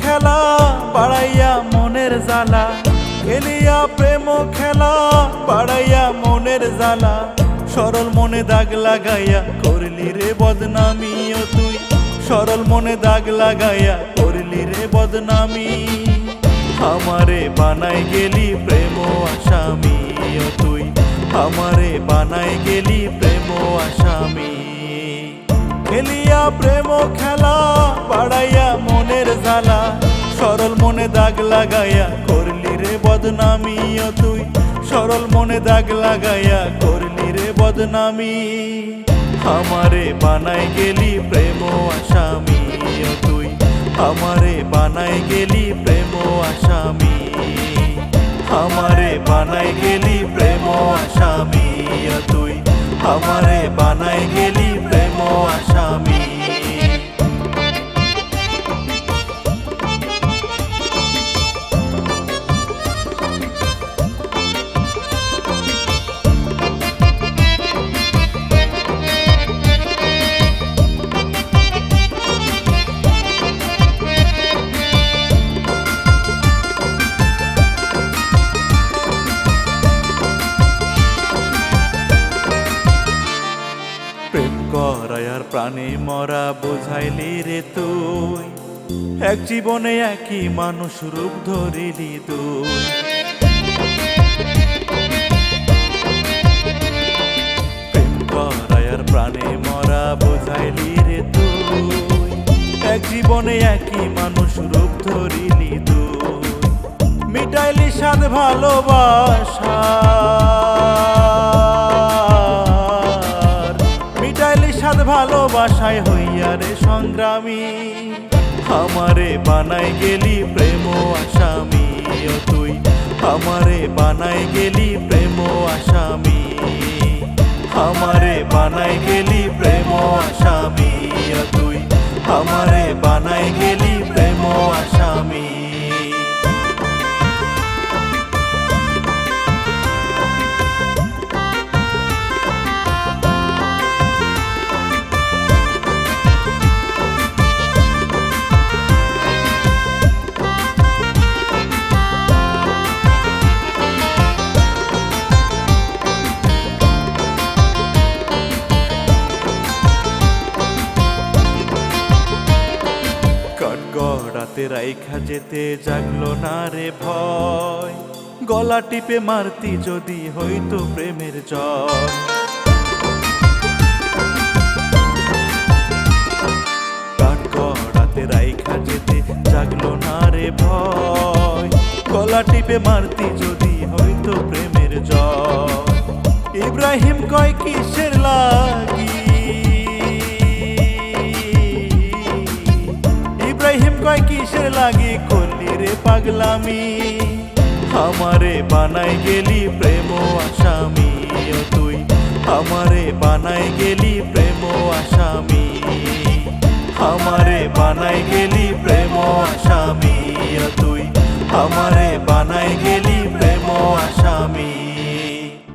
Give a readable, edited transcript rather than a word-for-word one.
খেলা বাড়াইয়া মনের জ্বালা, খেলিয়া প্রেম খেলা বাড়াইয়া মনের জ্বালা, সরল মনে দাগ লাগাইয়া করলি রে বদনামি ও তুই, সরল মনে দাগ লাগাইয়া করলি রে বদনামি। আমারে বানাই গেলি প্রেম আসামি ও তুই, আমারে বানাই গেলি প্রেম আসামি। খেলিয়া প্রেম খেলা বাড়াইয়া মনের জ্বালা, সরল মনে দাগ লাগাইয়া করলি রে বদনামি ও তুই, সরল মনে দাগ লাগাইয়া করলি রে বদনামি। আমারে বানাই গেলি প্রেম আসামি ও তুই, আমারে বানাই গেলি প্রেম আসামি, আমারে বানাই গেলি প্রেম আসামি ও তুই, আমারে বানাই গেলি প্রেম আসামি। প্রেম করায়ার প্রাণে মরা বোঝাইলি রে তুই, এক জীবনে একই মানুষ রূপ ধরিলি তুই। প্রেম করায়ার প্রাণে মরা বোঝাইলি রে তুই, এক জীবনে একই মানুষ রূপ ধরিলি তুই। মিটাইলি সাধ ভালোবাসা, সাধ ভালোবাসায় হইয়া রে সংগ্রামী। আমারে বানাই গেলি প্রেম আসামি ও তুই, আমারে বানাই গেলি প্রেম আসামি, আমারে বানাই গেলি প্রেম আসামি ও তুই, আমারে বানাই গেলি প্রেম আসামি। গড়াতে রাইখা যেতে জাগলো না রে ভয়, গলা টিপে মারতি যদি হইতো প্রেমের জয়। কাঠ গড়াতে রাইখা যেতে জাগলো না রে ভয়, গলা টিপে মারতি যদি হইতো প্রেমের জয়। ইব্রাহিম কয় কিসের লাগি, ইব্রাহিম কয় কিসের লাগি করলি রে পাগলামি। আমারে বানাই গেলি প্রেম আসামি ও তুই, আমারে বানাই গেলি প্রেম আসামি, আমারে বানাই গেলি প্রেম আসামি ও তুই, আমারে বানাই গেলি প্রেম আসামি।